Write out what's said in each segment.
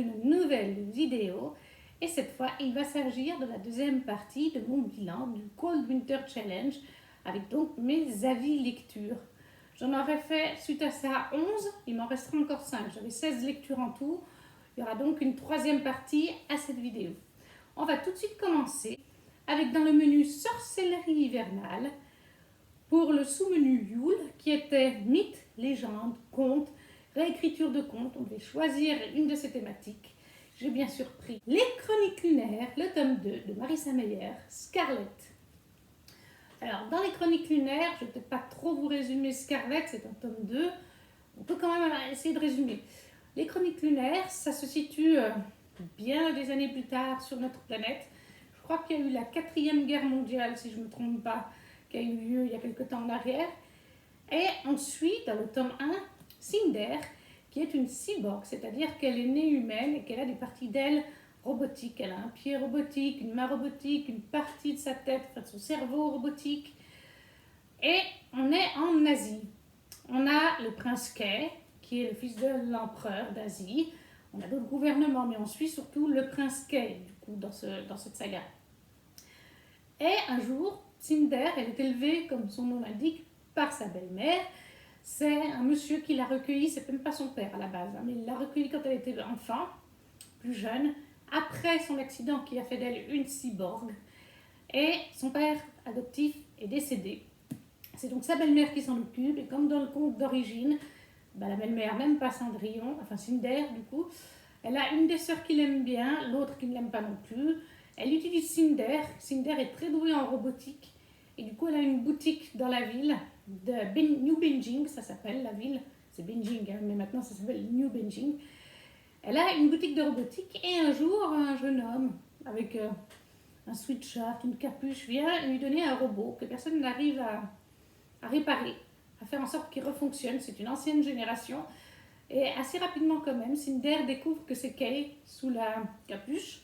une nouvelle vidéo et cette fois il va s'agir de la deuxième partie de mon bilan du Cold Winter Challenge avec donc mes avis lecture. J'en aurais fait suite à ça 11, il m'en restera encore 5, j'avais 16 lectures en tout, il y aura donc une troisième partie à cette vidéo. On va tout de suite commencer avec dans le menu sorcellerie hivernale pour le sous-menu Yule qui était mythe, légende, conte, réécriture de contes. On devait choisir une de ces thématiques. J'ai bien sûr pris Les Chroniques lunaires, le tome 2 de Marissa Meyer, Scarlett. Alors, dans Les Chroniques lunaires, je ne vais peut-être pas trop vous résumer Scarlett, c'est un tome 2. On peut quand même essayer de résumer. Les Chroniques lunaires, ça se situe bien des années plus tard sur notre planète. Je crois qu'il y a eu la 4e guerre mondiale, si je ne me trompe pas, qui a eu lieu il y a quelque temps en arrière. Et on suit, dans le tome 1, Cinder, qui est une cyborg, c'est-à-dire qu'elle est née humaine et qu'elle a des parties d'elle robotiques. Elle a un pied robotique, une main robotique, une partie de sa tête, enfin de son cerveau robotique. Et on est en Asie. On a le prince Kay, qui est le fils de l'empereur d'Asie. On a d'autres gouvernements, mais on suit surtout le prince Kay, du coup, dans cette saga. Et un jour, Cinder, elle est élevée, comme son nom l'indique, par sa belle-mère. C'est un monsieur qui l'a recueillie, c'est même pas son père à la base, mais il l'a recueillie quand elle était enfant, plus jeune, après son accident qui a fait d'elle une cyborg. Et son père adoptif est décédé. C'est donc sa belle-mère qui s'en occupe, et comme dans le conte d'origine, la belle-mère n'aime pas Cendrillon, enfin Cinder du coup, elle a une des sœurs qui l'aime bien, l'autre qui ne l'aime pas non plus. Elle utilise Cinder. Cinder est très douée en robotique. Et du coup, elle a une boutique dans la ville de New Beijing, ça s'appelle la ville. C'est Beijing, hein, mais maintenant ça s'appelle New Beijing. Elle a une boutique de robotique et un jour, un jeune homme avec un sweatshirt, une capuche, vient lui donner un robot que personne n'arrive à réparer, à faire en sorte qu'il refonctionne. C'est une ancienne génération. Et assez rapidement quand même, Cinder découvre que c'est Kay sous la capuche.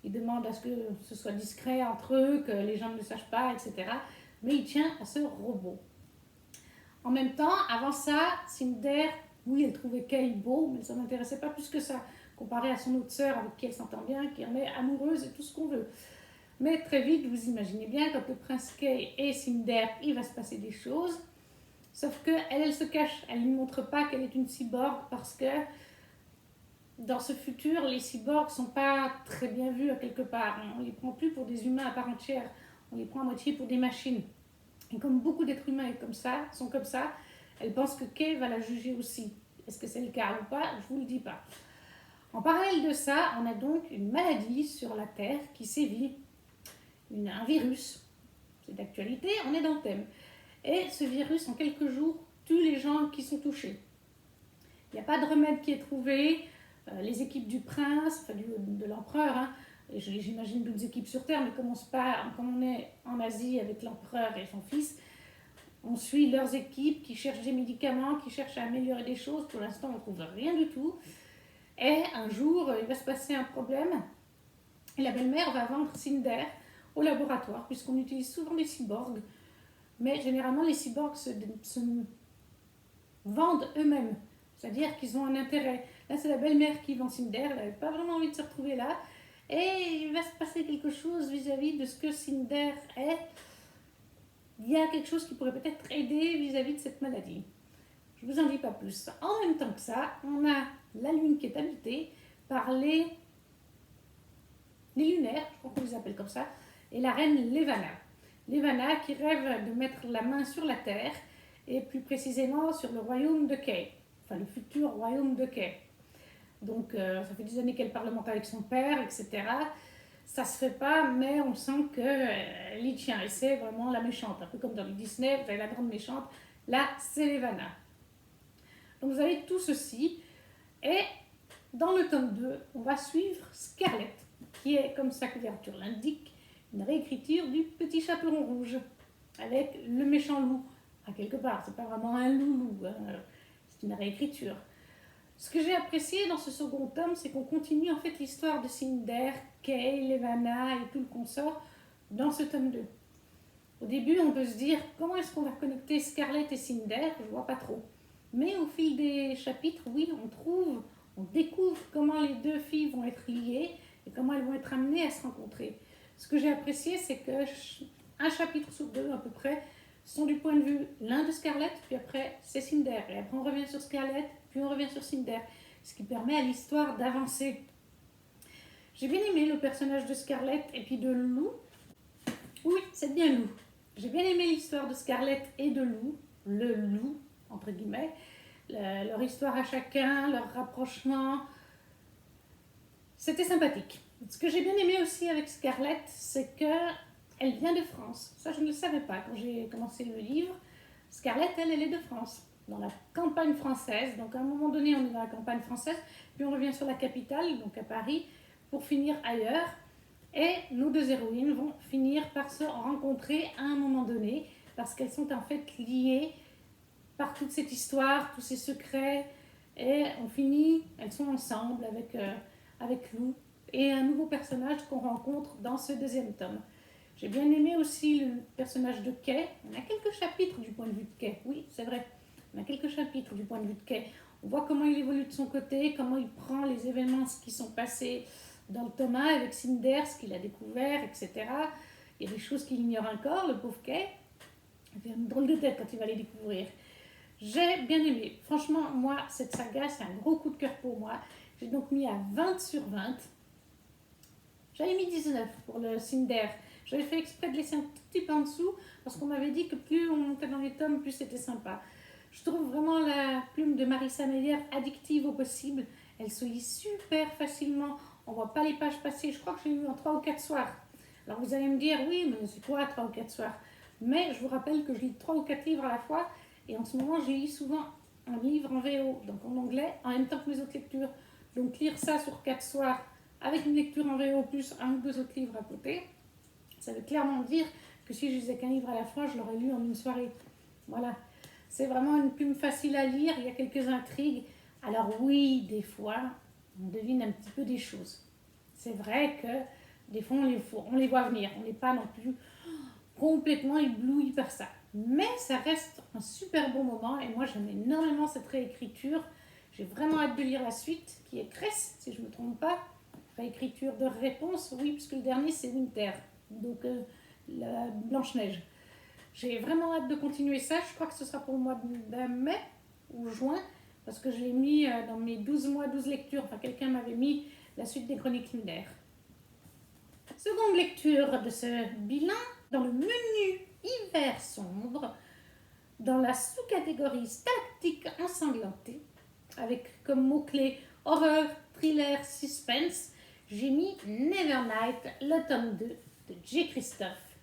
Il demande à ce que ce soit discret entre eux, que les gens ne le sachent pas, etc. Mais il tient à ce robot. En même temps, avant ça, Cinder, oui, elle trouvait Kay beau, mais ça ne m'intéressait pas plus que ça, comparé à son autre sœur avec qui elle s'entend bien, qui en est amoureuse et tout ce qu'on veut. Mais très vite, vous imaginez bien, quand le prince Kay et Cinder, il va se passer des choses. Sauf qu'elle, elle se cache, elle ne lui montre pas qu'elle est une cyborg parce que dans ce futur, les cyborgs ne sont pas très bien vus à quelque part. On ne les prend plus pour des humains à part entière, on les prend à moitié pour des machines. Et comme beaucoup d'êtres humains sont comme ça, elle pense que Kay va la juger aussi. Est-ce que c'est le cas ou pas? Je ne vous le dis pas. En parallèle de ça, on a donc une maladie sur la Terre qui sévit, un virus. C'est d'actualité, on est dans le thème. Et ce virus, en quelques jours, tue les gens qui sont touchés. Il n'y a pas de remède qui est trouvé. Les équipes du prince, enfin de l'empereur, hein, et j'imagine d'autres équipes sur Terre, mais comme on est en Asie avec l'empereur et son fils, on suit leurs équipes qui cherchent des médicaments, qui cherchent à améliorer des choses. Pour l'instant, on ne trouve rien du tout. Et un jour, il va se passer un problème. Et la belle-mère va vendre Cinder au laboratoire, puisqu'on utilise souvent des cyborgs. Mais généralement, les cyborgs se vendent eux-mêmes. C'est-à-dire qu'ils ont un intérêt. Là, c'est la belle-mère qui vend Cinder. Elle n'avait pas vraiment envie de se retrouver là. Et il va se passer quelque chose vis-à-vis de ce que Cinder est. Il y a quelque chose qui pourrait peut-être aider vis-à-vis de cette maladie. Je ne vous en dis pas plus. En même temps que ça, on a la lune qui est habitée par les lunaires, je crois qu'on les appelle comme ça, et la reine Levana. Levana qui rêve de mettre la main sur la terre, et plus précisément sur le royaume de Kay, enfin le futur royaume de Kay. Donc ça fait des années qu'elle parlemente avec son père, etc. Ça se fait pas, mais on sent qu'elle y tient, et c'est vraiment la méchante, un peu comme dans les Disney, vous avez la grande méchante, là c'est Levana. Donc vous avez tout ceci, et dans le tome 2, on va suivre Scarlett, qui est, comme sa couverture l'indique, une réécriture du Petit Chaperon Rouge, avec le méchant loup, à quelque part. C'est pas vraiment un loup, hein. C'est une réécriture. Ce que j'ai apprécié dans ce second tome, c'est qu'on continue en fait l'histoire de Cinder, Kay, Levana et tout le consort dans ce tome 2. Au début, on peut se dire, comment est-ce qu'on va connecter Scarlett et Cinder? Je vois pas trop. Mais au fil des chapitres, oui, on trouve On découvre comment les deux filles vont être liées et comment elles vont être amenées à se rencontrer. Ce que j'ai apprécié, c'est que un chapitre sur deux à peu près sont du point de vue l'un de Scarlett, puis après c'est Cinder. Et après on revient sur Scarlett, puis on revient sur Cinder. Ce qui permet à l'histoire d'avancer. J'ai bien aimé le personnage de Scarlett et puis de Lou. Oui, c'est bien Lou. J'ai bien aimé l'histoire de Scarlett et de Lou, le loup, entre guillemets. Leur histoire à chacun, leur rapprochement. C'était sympathique. Ce que j'ai bien aimé aussi avec Scarlett, c'est qu'elle vient de France. Ça, je ne le savais pas quand j'ai commencé le livre. Scarlett, elle est de France, dans la campagne française. Donc à un moment donné, on est dans la campagne française, puis on revient sur la capitale, donc à Paris, pour finir ailleurs. Et nos deux héroïnes vont finir par se rencontrer à un moment donné, parce qu'elles sont en fait liées par toute cette histoire, tous ces secrets. Et on finit, elles sont ensemble avec Lou et un nouveau personnage qu'on rencontre dans ce deuxième tome. J'ai bien aimé aussi le personnage de Kay. On a quelques chapitres du point de vue de Kay, oui, c'est vrai. On a quelques chapitres du point de vue de Kay. On voit comment il évolue de son côté, comment il prend les événements qui sont passés dans le tome 1 avec Cinder, ce qu'il a découvert, etc. Il y a des choses qu'il ignore encore, le pauvre Kay. Il fait une drôle de tête quand il va les découvrir. J'ai bien aimé. Franchement, moi, cette saga, c'est un gros coup de cœur pour moi. J'ai donc mis à 20 sur 20. J'avais mis 19 pour le Cinder. J'avais fait exprès de laisser un tout petit peu en dessous parce qu'on m'avait dit que plus on montait dans les tomes, plus c'était sympa. Je trouve vraiment la plume de Marissa Meyer addictive au possible. Elle se lit super facilement. On ne voit pas les pages passer. Je crois que j'ai lu en 3 ou 4 soirs. Alors vous allez me dire, oui, mais c'est quoi 3 ou 4 soirs? Mais je vous rappelle que je lis 3 ou 4 livres à la fois. Et en ce moment, je lis souvent un livre en VO, donc en anglais, en même temps que mes autres lectures. Donc lire ça sur 4 soirs, avec une lecture en VO plus un ou deux autres livres à côté, ça veut clairement dire que si je lisais qu'un livre à la fois, je l'aurais lu en une soirée. Voilà. C'est vraiment une plume facile à lire, il y a quelques intrigues. Alors oui, des fois, on devine un petit peu des choses. C'est vrai que des fois, on les voit venir. On n'est pas non plus complètement ébloui par ça. Mais ça reste un super bon moment et moi j'aime énormément cette réécriture. J'ai vraiment hâte de lire la suite qui est Cress, si je ne me trompe pas. Réécriture de réponse, oui, puisque le dernier c'est Winter, donc la Blanche-Neige. J'ai vraiment hâte de continuer ça. Je crois que ce sera pour le mois de mai ou juin, parce que je l'ai mis dans mes 12 mois, 12 lectures. Enfin, quelqu'un m'avait mis la suite des Chroniques lunaires. Seconde lecture de ce bilan, dans le menu hiver sombre, dans la sous-catégorie stalactique ensanglantée, avec comme mot-clé horreur, thriller, suspense, j'ai mis Nevernight, le tome 2 de J. Christophe,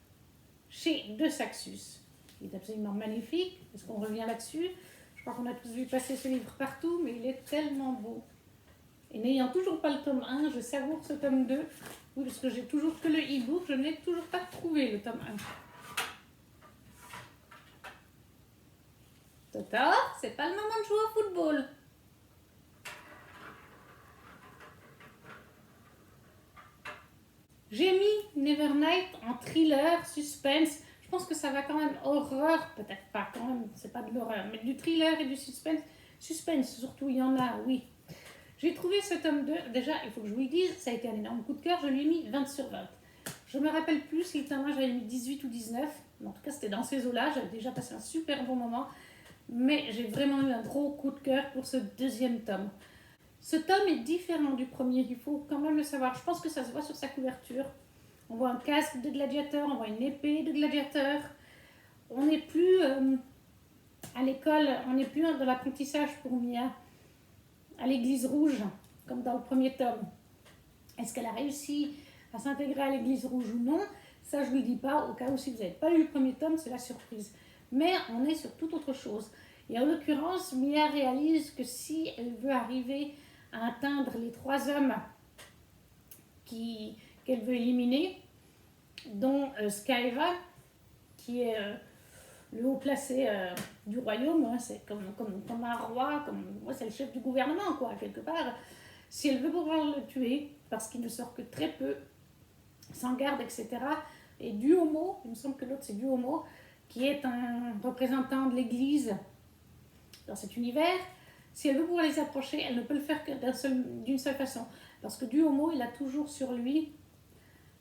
chez De Saxus. Il est absolument magnifique, est-ce qu'on revient là-dessus? Je crois qu'on a tous vu passer ce livre partout, mais il est tellement beau. Et n'ayant toujours pas le tome 1, je savoure ce tome 2. Oui, parce que j'ai toujours que le e-book, je n'ai toujours pas trouvé le tome 1. Toto, c'est pas le moment de jouer au football. J'ai mis Nevernight en thriller, suspense. Je pense que ça va quand même horreur, peut-être pas quand même, c'est pas de l'horreur, mais du thriller et du suspense. Suspense surtout, il y en a, oui. J'ai trouvé ce tome 2, déjà, il faut que je vous le dise, ça a été un énorme coup de cœur, je lui ai mis 20 sur 20. Je me rappelle plus si le tome 1 j'avais mis 18 ou 19, mais en tout cas c'était dans ces eaux-là, j'avais déjà passé un super bon moment, mais j'ai vraiment eu un gros coup de cœur pour ce deuxième tome. Ce tome est différent du premier, il faut quand même le savoir, je pense que ça se voit sur sa couverture. On voit un casque de gladiateur, on voit une épée de gladiateur, on n'est plus à l'école, on n'est plus dans l'apprentissage pour Mia. À l'église rouge, comme dans le premier tome. Est-ce qu'elle a réussi à s'intégrer à l'église rouge ou non? Ça, je ne vous le dis pas, au cas où si vous n'avez pas lu le premier tome, c'est la surprise. Mais on est sur toute autre chose. Et en l'occurrence, Mia réalise que si elle veut arriver à atteindre les 3 hommes qu'elle veut éliminer, dont Skyva, qui est le haut placé du royaume, hein, c'est comme un roi, c'est le chef du gouvernement, quoi, quelque part. Si elle veut pouvoir le tuer, parce qu'il ne sort que très peu, sans garde, etc., et Duomo, il me semble que l'autre c'est Duomo, qui est un représentant de l'église dans cet univers, Si elle veut pouvoir les approcher, elle ne peut le faire que d'une seule façon. Parce que Duomo, il a toujours sur lui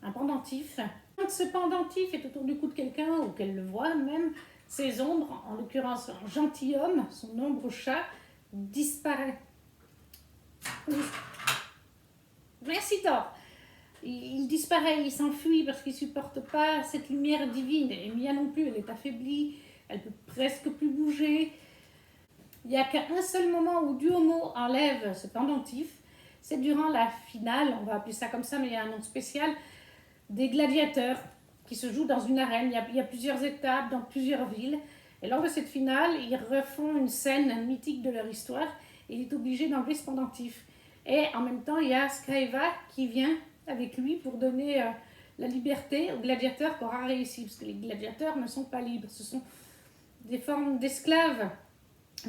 un pendentif. Quand ce pendentif est autour du cou de quelqu'un, ou qu'elle le voit même, ses ombres, en l'occurrence un gentilhomme, son ombre chat, disparaît. Merci Thor. Il disparaît, il s'enfuit parce qu'il ne supporte pas cette lumière divine. Et Mia non plus, elle est affaiblie, elle peut presque plus bouger. Il n'y a qu'un seul moment où Duomo enlève ce pendentif, c'est durant la finale, on va appeler ça comme ça, mais il y a un nom spécial, des gladiateurs qui se jouent dans une arène. Il y a plusieurs étapes dans plusieurs villes. Et lors de cette finale, ils refont une scène mythique de leur histoire et il est obligé d'enlever ce pendentif. Et en même temps, il y a Skyva qui vient avec lui pour donner la liberté aux gladiateurs qui aura réussi. Parce que les gladiateurs ne sont pas libres, ce sont des formes d'esclaves,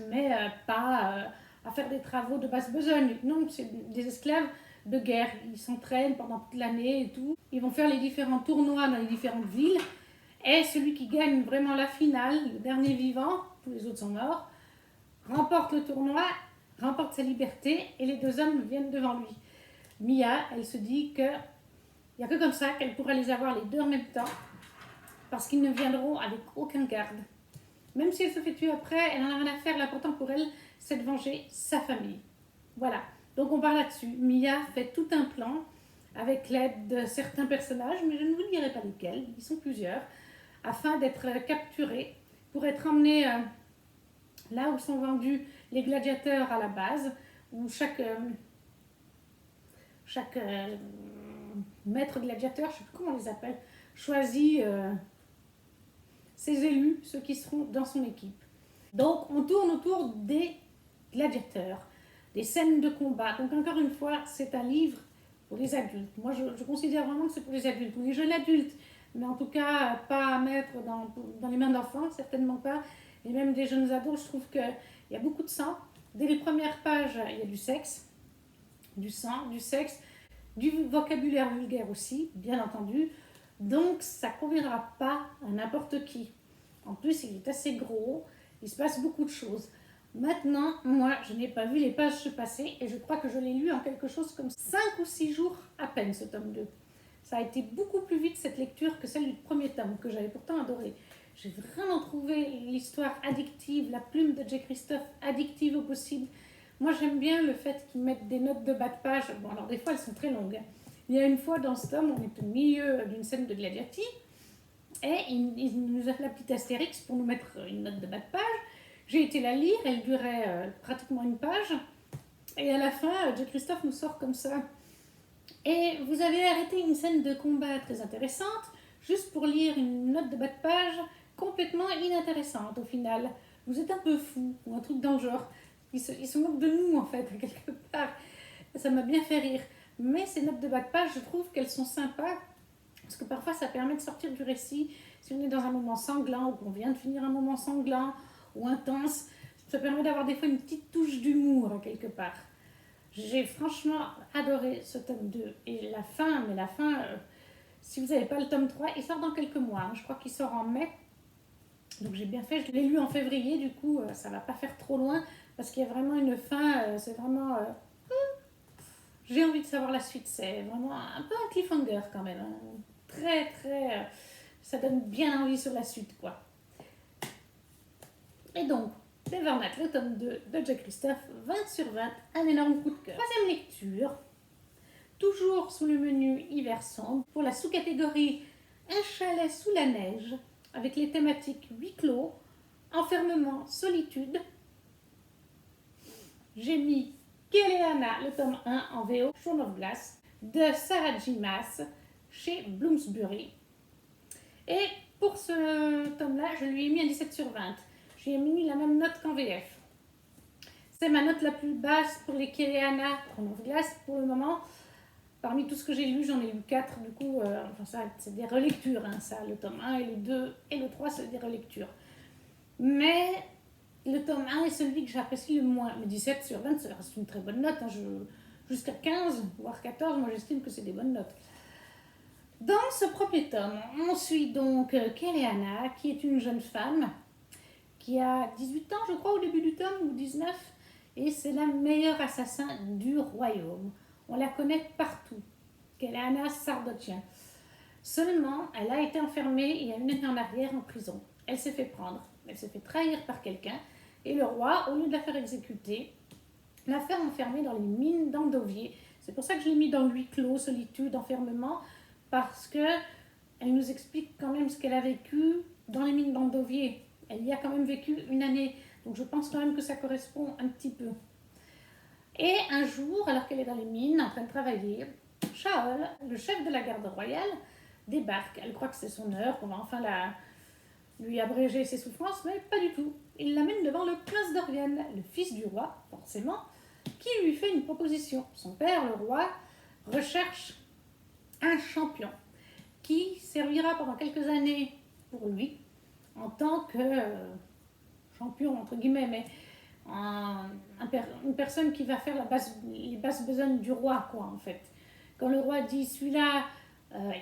mais pas à faire des travaux de basse besogne. Non, c'est des esclaves de guerre. Ils s'entraînent pendant toute l'année et tout. Ils vont faire les différents tournois dans les différentes villes. Et celui qui gagne vraiment la finale, le dernier vivant, tous les autres sont morts, remporte le tournoi, remporte sa liberté et les deux hommes viennent devant lui. Mia, elle se dit qu'il n'y a que comme ça qu'elle pourra les avoir les deux en même temps parce qu'ils ne viendront avec aucun garde. Même si elle se fait tuer après, elle n'en a rien à faire. L'important pour elle, c'est de venger sa famille. Voilà. Donc on part là-dessus. Mia fait tout un plan avec l'aide de certains personnages, mais je ne vous dirai pas lesquels, ils sont plusieurs, afin d'être capturés pour être emmenés là où sont vendus les gladiateurs à la base, où chaque maître gladiateur, je ne sais plus comment on les appelle, choisit ses élus, ceux qui seront dans son équipe. Donc on tourne autour des gladiateurs, des scènes de combat. Donc encore une fois, c'est un livre pour les adultes. Moi je considère vraiment que c'est pour les adultes, ou les jeunes adultes, mais en tout cas pas à mettre dans les mains d'enfants, certainement pas. Et même des jeunes ados, je trouve qu'il y a beaucoup de sang. Dès les premières pages, il y a du sexe, du sang, du sexe, du vocabulaire vulgaire aussi, bien entendu. Donc ça ne conviendra pas à n'importe qui. En plus, il est assez gros, il se passe beaucoup de choses. Maintenant, moi, je n'ai pas vu les pages se passer et je crois que je l'ai lu en quelque chose comme 5 ou 6 jours à peine, ce tome 2. Ça a été beaucoup plus vite cette lecture que celle du premier tome, que j'avais pourtant adoré. J'ai vraiment trouvé l'histoire addictive, la plume de J. Christophe addictive au possible. Moi, j'aime bien le fait qu'ils mettent des notes de bas de page. Bon, alors des fois, elles sont très longues. Il y a une fois dans ce tome, on est au milieu d'une scène de gladiati, et il nous a fait la petite astérix pour nous mettre une note de bas de page. J'ai été la lire, elle durait pratiquement une page, et à la fin, J. Christophe nous sort comme ça. Et vous avez arrêté une scène de combat très intéressante, juste pour lire une note de bas de page complètement inintéressante au final. Vous êtes un peu fou, ou un truc dans le genre. Il se moque de nous en fait, quelque part. Ça m'a bien fait rire. Mais ces notes de bas de page, je trouve qu'elles sont sympas, parce que parfois ça permet de sortir du récit. Si on est dans un moment sanglant, ou qu'on vient de finir un moment sanglant, ou intense, ça permet d'avoir des fois une petite touche d'humour quelque part. J'ai franchement adoré ce tome 2. Et la fin, si vous n'avez pas le tome 3, il sort dans quelques mois. Je crois qu'il sort en mai. Donc j'ai bien fait, je l'ai lu en février, du coup ça ne va pas faire trop loin, parce qu'il y a vraiment une fin, c'est vraiment... j'ai envie de savoir la suite, c'est vraiment un peu un cliffhanger quand même. Hein. Très, très... ça donne bien envie sur la suite, quoi. Et donc, Nevernatt, le tome 2 de J. Christophe, 20 sur 20, un énorme coup de cœur. Troisième lecture, toujours sous le menu hiver sombre, pour la sous-catégorie Un chalet sous la neige, avec les thématiques huis clos, enfermement, solitude. J'ai mis Keleana, le tome 1 en VO, Throne of Glass, de Sarah J. Maas, chez Bloomsbury. Et pour ce tome-là, je lui ai mis un 17 sur 20. J'ai mis la même note qu'en VF. C'est ma note la plus basse pour les Keleana, Throne of Glass, pour le moment. Parmi tout ce que j'ai lu, j'en ai lu 4, du coup, enfin ça, c'est des relectures, hein, ça, le tome 1 et le 2 et le 3, c'est des relectures. Mais le tome 1 est celui que j'apprécie le moins. Mais 17 sur 20, c'est une très bonne note. Hein, jusqu'à 15, voire 14, moi j'estime que c'est des bonnes notes. Dans ce premier tome, on suit donc Keleana, qui est une jeune femme, qui a 18 ans, je crois, au début du tome, ou 19, et c'est la meilleure assassin du royaume. On la connaît partout. Keleana Sardotian. Seulement, elle a été enfermée il y a une année en arrière en prison. Elle s'est fait prendre, elle s'est fait trahir par quelqu'un, et le roi, au lieu de la faire exécuter, l'a fait enfermer dans les mines d'Andovier. C'est pour ça que je l'ai mis dans huis clos, solitude, enfermement, parce que elle nous explique quand même ce qu'elle a vécu dans les mines d'Andovier. Elle y a quand même vécu une année, donc je pense quand même que ça correspond un petit peu. Et un jour, alors qu'elle est dans les mines, en train de travailler, Shaol, le chef de la garde royale, débarque. Elle croit que c'est son heure, qu'on va enfin lui abréger ses souffrances, mais pas du tout. Il l'amène devant le prince d'Oriane, le fils du roi, forcément, qui lui fait une proposition. Son père, le roi, recherche un champion qui servira pendant quelques années pour lui en tant que champion, entre guillemets, mais une personne qui va faire les basses besognes du roi, quoi, en fait. Quand le roi dit celui-là,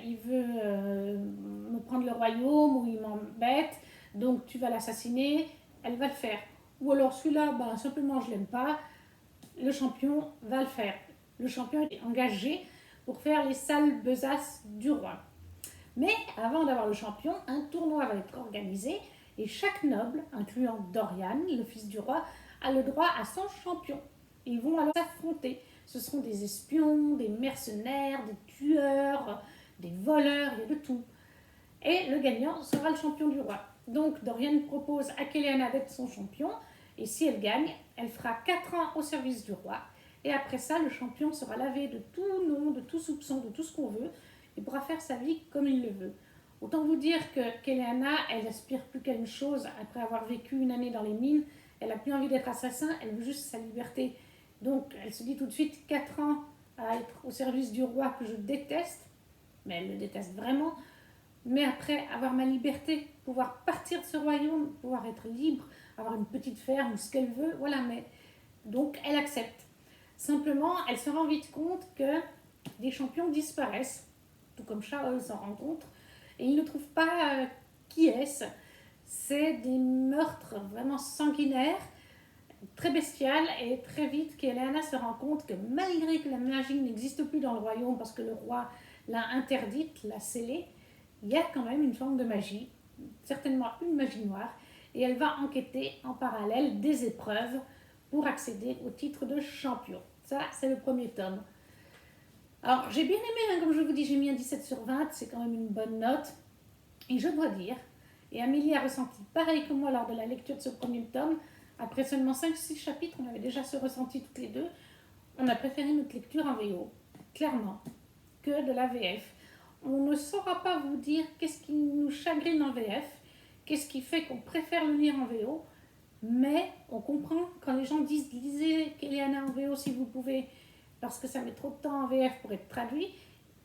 il veut me prendre le royaume ou il m'embête, donc tu vas l'assassiner, elle va le faire. Ou alors celui-là, ben, simplement je l'aime pas, le champion va le faire. Le champion est engagé pour faire les sales besaces du roi. Mais avant d'avoir le champion, un tournoi va être organisé et chaque noble, incluant Dorian, le fils du roi, a le droit à son champion. Ils vont alors s'affronter. Ce seront des espions, des mercenaires, des tueurs, des voleurs, il y a de tout. Et le gagnant sera le champion du roi. Donc Dorian propose à Keleana d'être son champion, et si elle gagne, elle fera 4 ans au service du roi. Et après ça, le champion sera lavé de tout nom, de tout soupçon, de tout ce qu'on veut, et pourra faire sa vie comme il le veut. Autant vous dire que Keleana, elle n'aspire plus qu'à une chose, après avoir vécu une année dans les mines, elle n'a plus envie d'être assassin, elle veut juste sa liberté. Donc elle se dit tout de suite 4 ans à être au service du roi que je déteste, mais elle le déteste vraiment, mais après avoir ma liberté, pouvoir partir de ce royaume, pouvoir être libre, avoir une petite ferme ou ce qu'elle veut, voilà, mais donc elle accepte. Simplement, elle se rend vite compte que des champions disparaissent, tout comme Shaol s'en rend compte, et il ne trouve pas qui est-ce. C'est des meurtres vraiment sanguinaires, très bestiales, et très vite Keleana se rend compte que malgré que la magie n'existe plus dans le royaume parce que le roi l'a interdite, l'a scellée, il y a quand même une forme de magie, certainement une magie noire, et elle va enquêter en parallèle des épreuves pour accéder au titre de champion. Ça, c'est le premier tome. Alors, j'ai bien aimé, hein, comme je vous dis, j'ai mis un 17 sur 20, c'est quand même une bonne note. Et je dois dire, et Amélie a ressenti pareil que moi lors de la lecture de ce premier tome, après seulement 5-6 chapitres, on avait déjà ce ressenti toutes les deux, on a préféré notre lecture en VO, clairement, que de la VF. On ne saura pas vous dire qu'est-ce qui nous chagrine en VF, qu'est-ce qui fait qu'on préfère le lire en VO, mais on comprend quand les gens disent lisez Keleana en VO si vous pouvez, parce que ça met trop de temps en VF pour être traduit,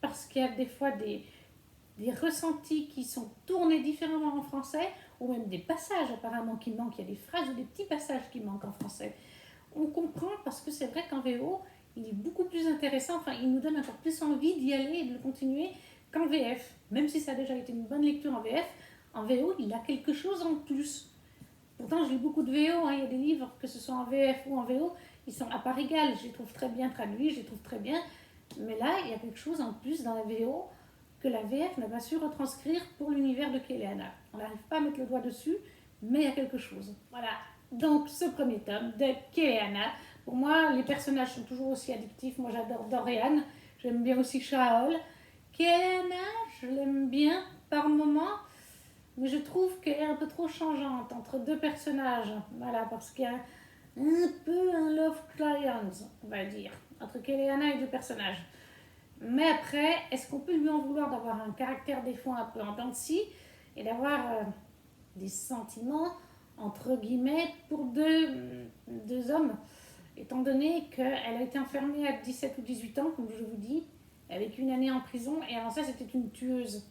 parce qu'il y a des fois des ressentis qui sont tournés différemment en français, ou même des passages apparemment qui manquent, il y a des phrases ou des petits passages qui manquent en français. On comprend parce que c'est vrai qu'en VO, il est beaucoup plus intéressant, enfin il nous donne encore plus envie d'y aller et de le continuer qu'en VF. Même si ça a déjà été une bonne lecture en VO, il a quelque chose en plus. Pourtant, je lis beaucoup de VO, hein. Il y a des livres, que ce soit en VF ou en VO, ils sont à part égale. Je les trouve très bien traduits, je les trouve très bien. Mais là, il y a quelque chose en plus dans la VO que la VF n'a pas su retranscrire pour l'univers de Keleana. On n'arrive pas à mettre le doigt dessus, mais il y a quelque chose. Voilà. Donc, ce premier tome de Keleana. Pour moi, les personnages sont toujours aussi addictifs. Moi, j'adore Dorian. J'aime bien aussi Shaol. Keleana, je l'aime bien par moments. Mais je trouve qu'elle est un peu trop changeante entre deux personnages. Voilà, parce qu'il y a un peu un love triangle, on va dire, entre Keleana et deux personnages. Mais après, est-ce qu'on peut lui en vouloir d'avoir un caractère des fois un peu en dents de scie et d'avoir des sentiments, entre guillemets, pour deux hommes, étant donné qu'elle a été enfermée à 17 ou 18 ans, comme je vous dis, avec une année en prison, et avant ça, c'était une tueuse.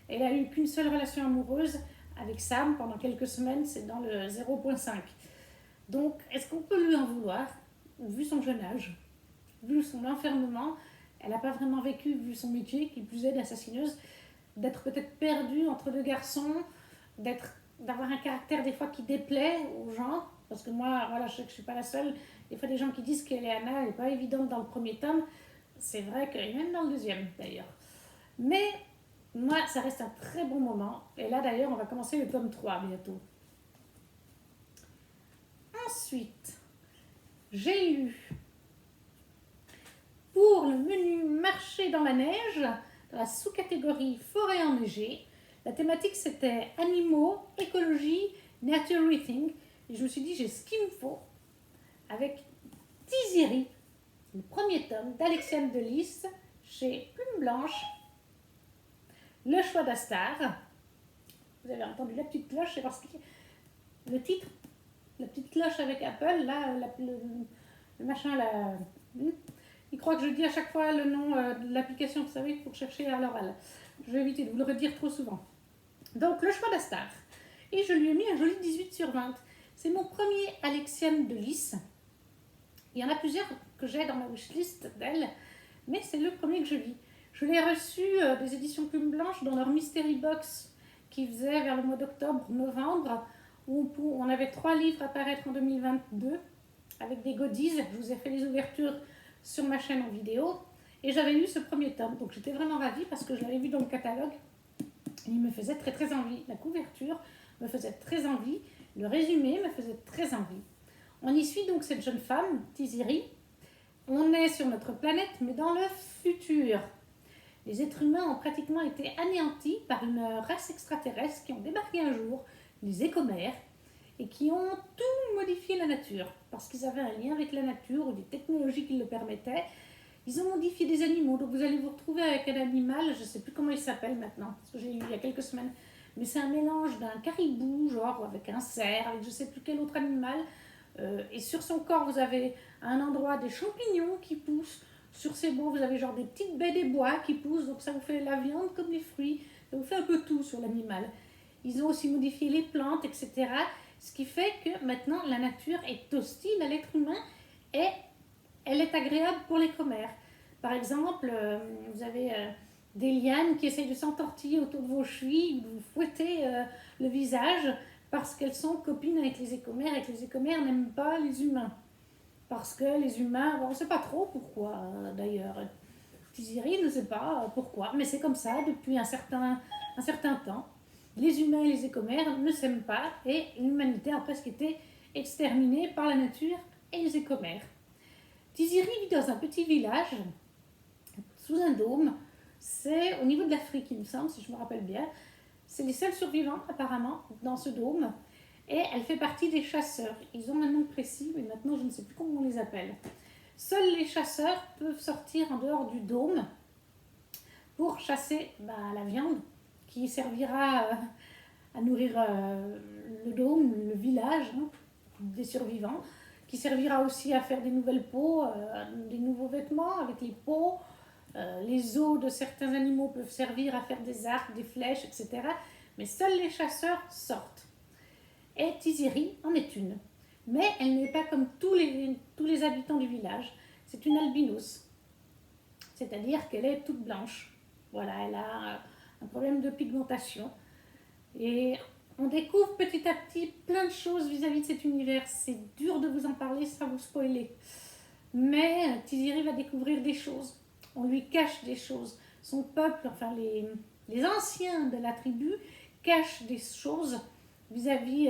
Elle a eu qu'une seule relation amoureuse avec Sam pendant quelques semaines, c'est dans le 0.5. Donc, est-ce qu'on peut lui en vouloir, vu son jeune âge, vu son enfermement, elle n'a pas vraiment vécu, vu son métier, qui plus est d'assassineuse, d'être peut-être perdue entre deux garçons, d'avoir un caractère des fois qui déplaît aux gens, parce que moi, voilà, je sais que je ne suis pas la seule. Il y a des gens qui disent qu'Eleana n'est pas évidente dans le premier tome. C'est vrai que, et même dans le deuxième d'ailleurs. Mais moi, ça reste un très bon moment. Et là d'ailleurs, on va commencer le tome 3 bientôt. Ensuite, j'ai lu pour le menu marché dans la neige, dans la sous-catégorie forêt enneigée. La thématique c'était animaux, écologie, nature rethink. Et je me suis dit, j'ai ce qu'il me faut avec Tiziri, le premier tome d'Alexiane Delis chez Plume Blanche. Le choix d'Astar. Vous avez entendu la petite cloche, c'est parce que le titre, la petite cloche avec Apple, là, le machin, là. Il croit que je dis à chaque fois le nom de l'application, vous savez, pour chercher à l'oral. Je vais éviter de vous le redire trop souvent. Donc, le choix d'Astar. Et je lui ai mis un joli 18 sur 20. C'est mon premier Alexiane Delis. Il y en a plusieurs que j'ai dans ma wishlist d'elle, mais c'est le premier que je lis. Je l'ai reçu des éditions Plume Blanche dans leur Mystery Box qui faisait vers le mois d'octobre, novembre, où on avait 3 livres à paraître en 2022 avec des goodies. Je vous ai fait les ouvertures sur ma chaîne en vidéo et j'avais lu ce premier tome. Donc j'étais vraiment ravie parce que je l'avais vu dans le catalogue. Il me faisait très très envie. La couverture me faisait très envie. Le résumé me faisait très envie. On y suit donc cette jeune femme, Tiziri. On est sur notre planète, mais dans le futur. Les êtres humains ont pratiquement été anéantis par une race extraterrestre qui ont débarqué un jour, les écomères, et qui ont tout modifié la nature. Parce qu'ils avaient un lien avec la nature ou des technologies qui le permettaient. Ils ont modifié des animaux. Donc vous allez vous retrouver avec un animal, je ne sais plus comment il s'appelle maintenant, parce que j'ai eu il y a quelques semaines. Mais c'est un mélange d'un caribou, genre avec un cerf, avec je ne sais plus quel autre animal. Et sur son corps, vous avez à un endroit des champignons qui poussent. Sur ses bois, vous avez genre des petites baies des bois qui poussent. Donc ça vous fait la viande comme les fruits. Ça vous fait un peu tout sur l'animal. Ils ont aussi modifié les plantes, etc. Ce qui fait que maintenant, la nature est hostile à l'être humain et elle est agréable pour les commères. Par exemple, vous avez des lianes qui essayent de s'entortiller autour de vos chevilles, vous fouettez le visage parce qu'elles sont copines avec les écomères et que les écomères n'aiment pas les humains. Parce que les humains, bon, on ne sait pas trop pourquoi d'ailleurs. Tiziri ne sait pas pourquoi, mais c'est comme ça depuis un certain temps. Les humains et les écomères ne s'aiment pas et l'humanité a presque été exterminée par la nature et les écomères. Tiziri vit dans un petit village, sous un dôme. C'est au niveau de l'Afrique, il me semble, si je me rappelle bien. C'est les seuls survivants, apparemment, dans ce dôme. Et elle fait partie des chasseurs. Ils ont un nom précis, mais maintenant, je ne sais plus comment on les appelle. Seuls les chasseurs peuvent sortir en dehors du dôme pour chasser la viande qui servira à nourrir le dôme, le village des survivants, qui servira aussi à faire des nouvelles peaux, des nouveaux vêtements avec les peaux. Les os de certains animaux peuvent servir à faire des arcs, des flèches, etc. Mais seuls les chasseurs sortent. Et Tiziri en est une. Mais elle n'est pas comme tous les habitants du village. C'est une albinos. C'est-à-dire qu'elle est toute blanche. Voilà, elle a un problème de pigmentation. Et on découvre petit à petit plein de choses vis-à-vis de cet univers. C'est dur de vous en parler sans vous spoiler. Mais Tiziri va découvrir des choses. On lui cache des choses. Son peuple, enfin les anciens de la tribu, cachent des choses vis-à-vis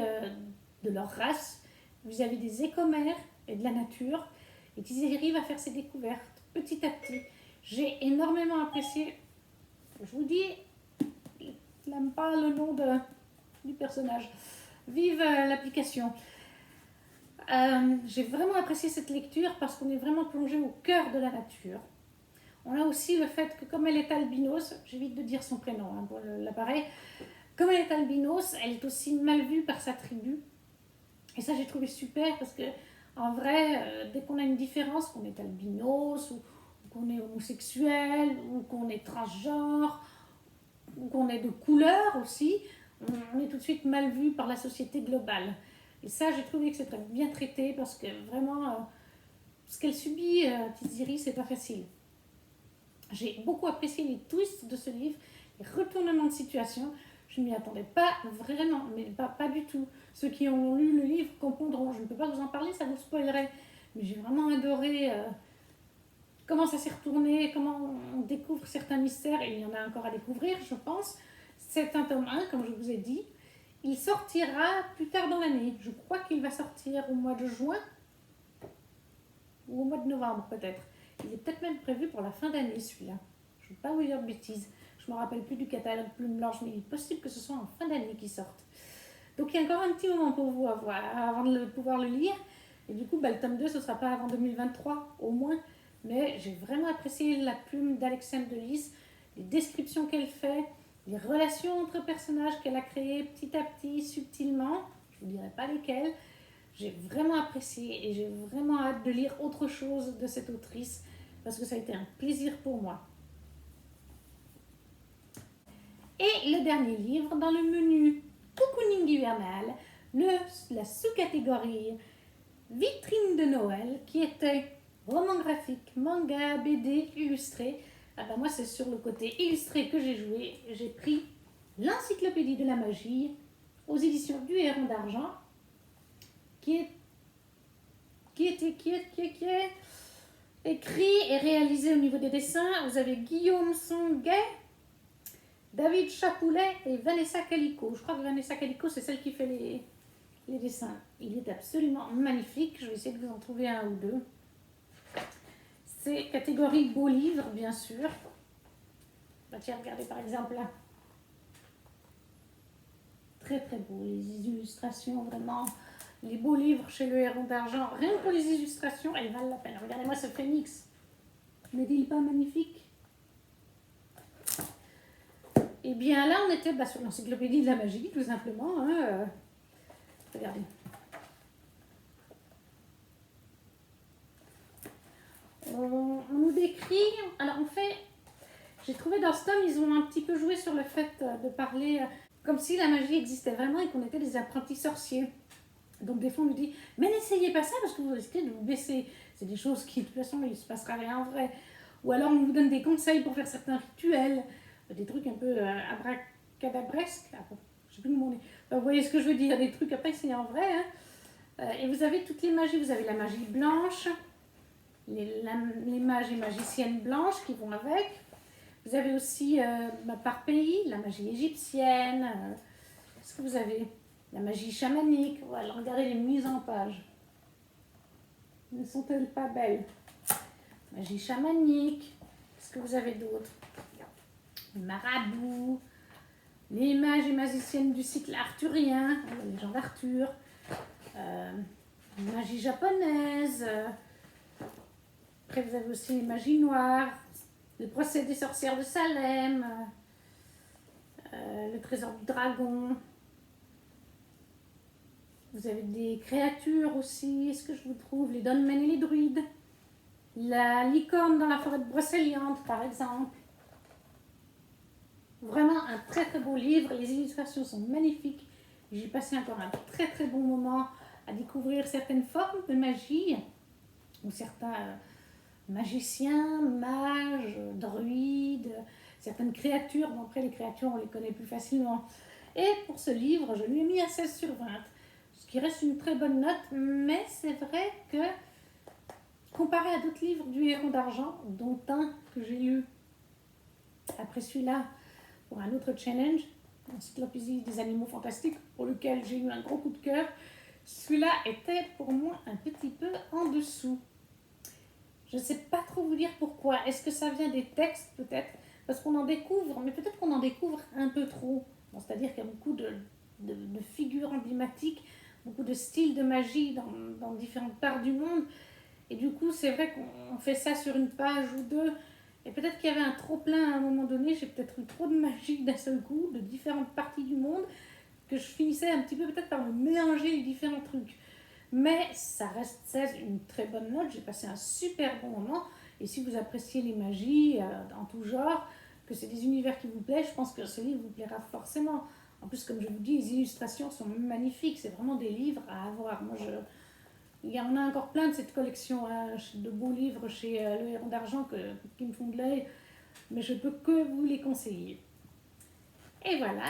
de leur race, vis-à-vis des écomères et de la nature. Et Tiziri va faire ses découvertes petit à petit. J'ai énormément apprécié. Je vous dis, je n'aime pas le nom du personnage. Vive l'application. J'ai vraiment apprécié cette lecture parce qu'on est vraiment plongé au cœur de la nature. On a aussi le fait que comme elle est albinos, j'évite de dire son prénom pour l'appareil, comme elle est albinos, elle est aussi mal vue par sa tribu. Et ça j'ai trouvé super parce que en vrai, dès qu'on a une différence, qu'on est albinos ou qu'on est homosexuel ou qu'on est transgenre ou qu'on est de couleur aussi, on est tout de suite mal vu par la société globale. Et ça j'ai trouvé que c'était bien traité parce que vraiment ce qu'elle subit, Tiziri, c'est pas facile. J'ai beaucoup apprécié les twists de ce livre, les retournements de situation. Je ne m'y attendais pas vraiment, mais pas du tout. Ceux qui ont lu le livre comprendront. Je ne peux pas vous en parler, ça vous spoilerait. Mais j'ai vraiment adoré comment ça s'est retourné, comment on découvre certains mystères, et il y en a encore à découvrir, je pense. C'est un tome 1, comme je vous ai dit. Il sortira plus tard dans l'année. Je crois qu'il va sortir au mois de juin ou au mois de novembre peut-être. Il est peut-être même prévu pour la fin d'année celui-là. Je ne veux pas vous dire de bêtises. Je ne me rappelle plus du catalogue Plume Blanche, mais il est possible que ce soit en fin d'année qu'il sorte. Donc il y a encore un petit moment pour vous avant de pouvoir le lire. Et du coup, le tome 2, ce ne sera pas avant 2023 au moins. Mais j'ai vraiment apprécié la plume d'Alexandre de Lys, les descriptions qu'elle fait, les relations entre personnages qu'elle a créées petit à petit, subtilement. Je ne vous dirai pas lesquelles. J'ai vraiment apprécié et j'ai vraiment hâte de lire autre chose de cette autrice parce que ça a été un plaisir pour moi. Et le dernier livre dans le menu Cocooning hivernal, la sous-catégorie Vitrine de Noël, qui était roman graphique, manga, BD, illustré. Ah ben moi c'est sur le côté illustré que j'ai joué. J'ai pris l'encyclopédie de la magie aux éditions du Héron d'Argent, qui est écrit et réalisé au niveau des dessins. Vous avez Guillaume Songuet, David Chapoulet et Vanessa Calico. Je crois que Vanessa Calico, c'est celle qui fait les dessins. Il est absolument magnifique. Je vais essayer de vous en trouver un ou deux. C'est catégorie beau livre, bien sûr. Bah, tiens, regardez par exemple là. Très très beau. Les illustrations, vraiment. Les beaux livres chez le Héron d'Argent. Rien que pour les illustrations, elles valent la peine. Regardez-moi ce phénix. N'est-il pas magnifique? Et bien là, on était sur l'encyclopédie de la magie, tout simplement. Hein. Regardez. On nous décrit... Alors en fait, j'ai trouvé dans ce tome, ils ont un petit peu joué sur le fait de parler comme si la magie existait vraiment et qu'on était des apprentis sorciers. Donc des fois on nous dit, mais n'essayez pas ça parce que vous risquez de vous baisser. C'est des choses qui de toute façon il ne se passera rien en vrai. Ou alors on vous donne des conseils pour faire certains rituels, des trucs un peu abracadabresques. Je sais plus comment on est. Enfin, vous voyez ce que je veux dire, des trucs après c'est en vrai. Hein. Et vous avez toutes les magies, vous avez la magie blanche, les mages et magiciennes blanches qui vont avec. Vous avez aussi par pays la magie égyptienne. Qu'est-ce que vous avez? La magie chamanique. Voilà, regardez les mises en page. Ne sont-elles pas belles? Magie chamanique. Qu'est-ce que vous avez d'autre? Les marabouts. Les mages et magiciennes du cycle arthurien. La légende d'Arthur. Magie japonaise. Après, vous avez aussi les magies noires. Le procès des sorcières de Salem. Le trésor du dragon. Vous avez des créatures aussi, est-ce que je vous trouve? Les dolmens et les druides. La licorne dans la forêt de Brocéliande, par exemple. Vraiment un très très beau livre. Les illustrations sont magnifiques. J'ai passé encore un très très bon moment à découvrir certaines formes de magie. Ou certains magiciens, mages, druides, certaines créatures. Bon, après les créatures on les connaît plus facilement. Et pour ce livre, je lui ai mis un 16 sur 20. Ce qui reste une très bonne note, mais c'est vrai que comparé à d'autres livres du Héron d'Argent, dont un que j'ai lu après celui-là pour un autre challenge, l'encyclopédie des animaux fantastiques, pour lequel j'ai eu un gros coup de cœur, celui-là était pour moi un petit peu en dessous. Je ne sais pas trop vous dire pourquoi. Est-ce que ça vient des textes peut-être? Parce qu'on en découvre, mais peut-être qu'on en découvre un peu trop. Bon, c'est-à-dire qu'il y a beaucoup de figures emblématiques, beaucoup de styles de magie dans différentes parts du monde. Et du coup, c'est vrai qu'on fait ça sur une page ou deux. Et peut-être qu'il y avait un trop-plein à un moment donné. J'ai peut-être eu trop de magie d'un seul coup, de différentes parties du monde, que je finissais un petit peu peut-être par me mélanger les différents trucs. Mais ça reste 16, une très bonne note. J'ai passé un super bon moment. Et si vous appréciez les magies en tout genre, que c'est des univers qui vous plaisent, je pense que ce livre vous plaira forcément. En plus, comme je vous dis, les illustrations sont magnifiques. C'est vraiment des livres à avoir. Moi, il y en a encore plein de cette collection de beaux livres chez le Héron d'Argent qui me font de l'œil. Mais je peux que vous les conseiller. Et voilà,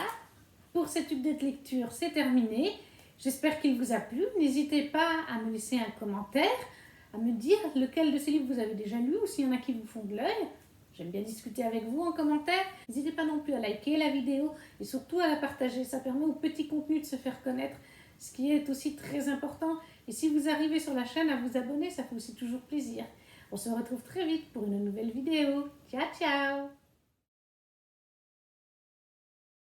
pour cette update lecture, c'est terminé. J'espère qu'il vous a plu. N'hésitez pas à me laisser un commentaire, à me dire lequel de ces livres vous avez déjà lu ou s'il y en a qui vous font de l'œil. J'aime bien discuter avec vous en commentaire. N'hésitez pas non plus à liker la vidéo et surtout à la partager. Ça permet au petit contenu de se faire connaître, ce qui est aussi très important. Et si vous arrivez sur la chaîne à vous abonner, ça fait aussi toujours plaisir. On se retrouve très vite pour une nouvelle vidéo. Ciao, ciao!